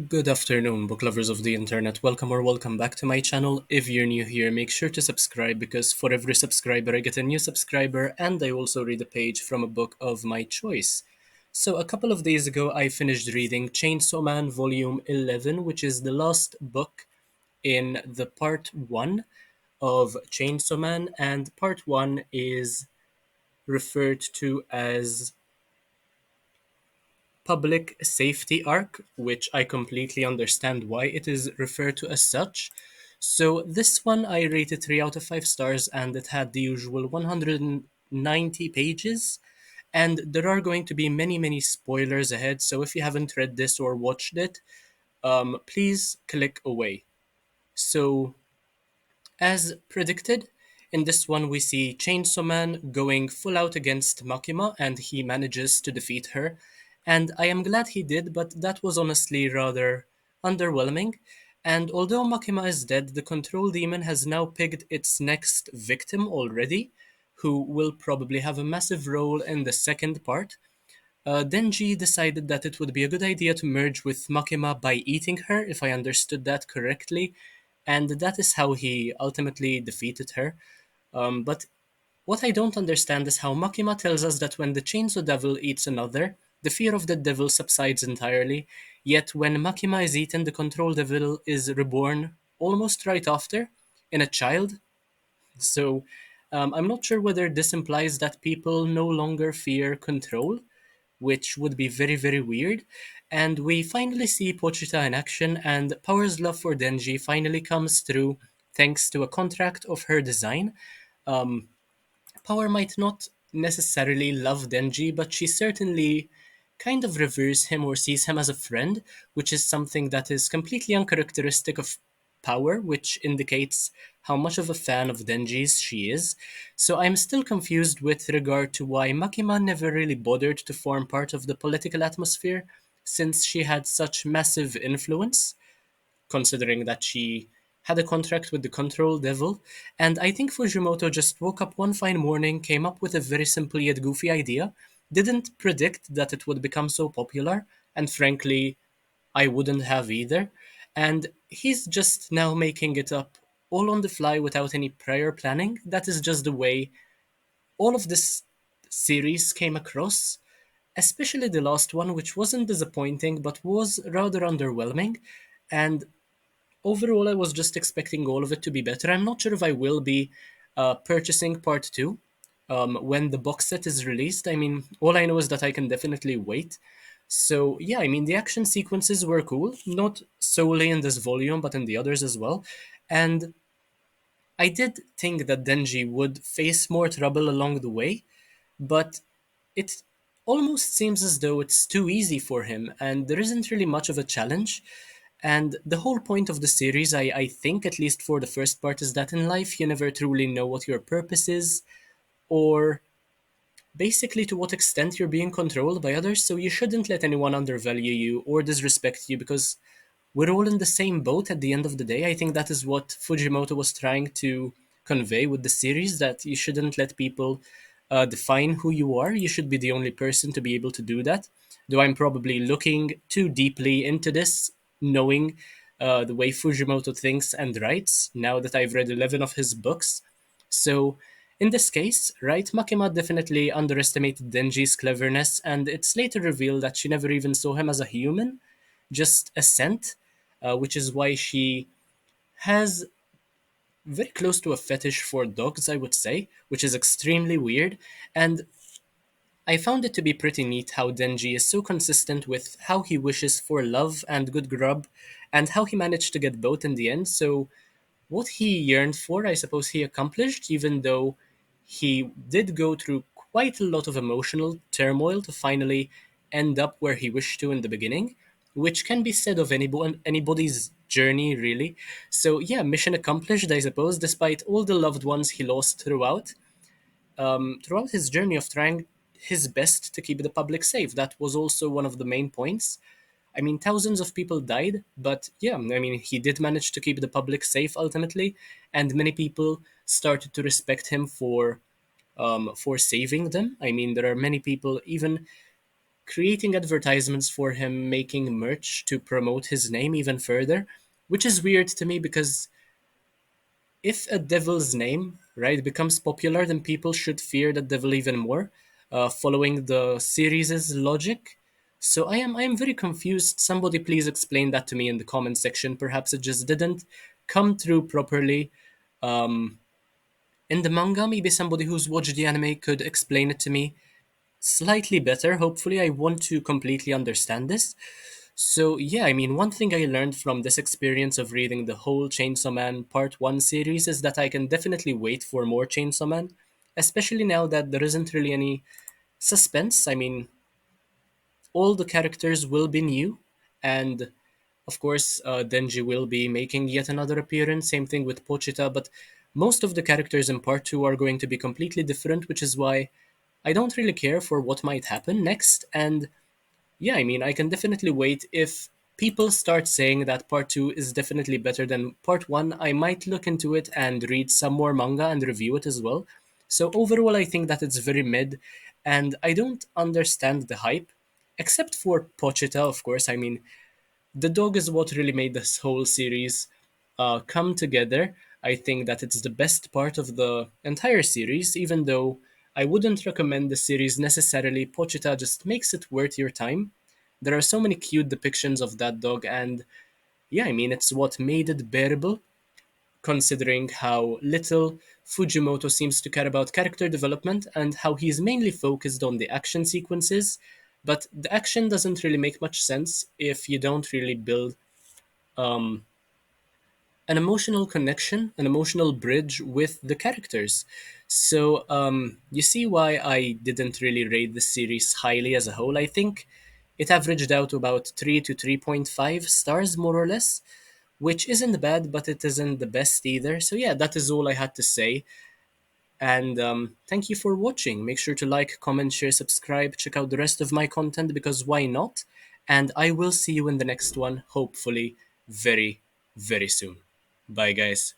Good afternoon, book lovers of the internet. Welcome or welcome back to my channel. If you're new here, make sure to subscribe because for every subscriber, I get a new subscriber and I also read a page from a book of my choice. So, a couple of days ago, I finished reading Chainsaw Man Volume 11, which is the last book in the part 1 of Chainsaw Man, and part 1 is referred to as public safety arc, which I completely understand why it is referred to as such. So this one I rated 3 out of 5 stars and it had the usual 190 pages. And there are going to be many spoilers ahead, so if you haven't read this or watched it, please click away. So as predicted, in this one we see Chainsaw Man going full out against Makima and he manages to defeat her. And I am glad he did, but that was honestly rather underwhelming. And although Makima is dead, the Control Demon has now picked its next victim already, who will probably have a massive role in the second part. Denji decided that it would be a good idea to merge with Makima by eating her, if I understood that correctly, and that is how he ultimately defeated her. But what I don't understand is how Makima tells us that when the Chainsaw Devil eats another, the fear of the devil subsides entirely, yet when Makima is eaten, the Control Devil is reborn almost right after, in a child. So I'm not sure whether this implies that people no longer fear control, which would be very weird. And we finally see Pochita in action, and Power's love for Denji finally comes through thanks to a contract of her design. Um, Power might not necessarily love Denji, but she certainly kind of reveres him or sees him as a friend, which is something that is completely uncharacteristic of Power, which indicates how much of a fan of Denji's she is. So I'm still confused with regard to why Makima never really bothered to form part of the political atmosphere, since she had such massive influence considering that she had a contract with the Control Devil. And I think Fujimoto just woke up one fine morning, came up with a very simple yet goofy idea, didn't predict that it would become so popular, and frankly, I wouldn't have either. And he's just now making it up all on the fly without any prior planning. That is just the way all of this series came across, especially the last one, which wasn't disappointing but was rather underwhelming. And overall, I was just expecting all of it to be better. I'm not sure if I will be purchasing part two when the box set is released. I mean, all I know is that I can definitely wait. So, yeah, I mean, the action sequences were cool, not solely in this volume, but in the others as well. And I did think that Denji would face more trouble along the way, but it almost seems as though it's too easy for him, and there isn't really much of a challenge. And the whole point of the series, I think, at least for the first part, is that in life you never truly know what your purpose is, or basically to what extent you're being controlled by others, so you shouldn't let anyone undervalue you or disrespect you because we're all in the same boat at the end of the day. I think that is what Fujimoto was trying to convey with the series, that you shouldn't let people define who you are. You should be the only person to be able to do that. Though I'm probably looking too deeply into this, knowing the way Fujimoto thinks and writes, now that I've read 11 of his books. So, in this case, right, Makima definitely underestimated Denji's cleverness, and it's later revealed that she never even saw him as a human, just a scent, which is why she has very close to a fetish for dogs, I would say, which is extremely weird. And I found it to be pretty neat how Denji is so consistent with how he wishes for love and good grub, and how he managed to get both in the end. So what he yearned for, I suppose he accomplished, even though he did go through quite a lot of emotional turmoil to finally end up where he wished to in the beginning, which can be said of anybody's journey, really. So, yeah, mission accomplished, I suppose, despite all the loved ones he lost throughout his journey of trying his best to keep the public safe. That was also one of the main points. I mean, thousands of people died, but yeah, I mean, he did manage to keep the public safe ultimately, and many people started to respect him for saving them. I mean, there are many people, even creating advertisements for him, making merch to promote his name even further, which is weird to me because if a devil's name, right, becomes popular, then people should fear the devil even more, following the series' logic. So I am very confused. Somebody please explain that to me in the comment section. Perhaps it just didn't come through properly. In the manga, maybe somebody who's watched the anime could explain it to me slightly better. Hopefully, I want to completely understand this. So, yeah, I mean, one thing I learned from this experience of reading the whole Chainsaw Man Part 1 series is that I can definitely wait for more Chainsaw Man, especially now that there isn't really any suspense. I mean, all the characters will be new, and of course, Denji will be making yet another appearance. Same thing with Pochita, but most of the characters in Part 2 are going to be completely different, which is why I don't really care for what might happen next. And yeah, I mean, I can definitely wait. If people start saying that part two is definitely better than part one, I might look into it and read some more manga and review it as well. So overall, I think that it's very mid, and I don't understand the hype, except for Pochita, of course. I mean, the dog is what really made this whole series come together. I think that it's the best part of the entire series, even though I wouldn't recommend the series necessarily. Pochita just makes it worth your time. There are so many cute depictions of that dog, and yeah, I mean, it's what made it bearable, considering how little Fujimoto seems to care about character development and how he's mainly focused on the action sequences. But the action doesn't really make much sense if you don't really build um, an emotional connection, an emotional bridge with the characters. So you see why I didn't really rate the series highly as a whole. I think it averaged out about 3 to 3.5 stars, more or less, which isn't bad, but it isn't the best either. So yeah, that is all I had to say. And thank you for watching. Make sure to like, comment, share, subscribe, check out the rest of my content because why not? And I will see you in the next one, hopefully very, very soon. Bye, guys.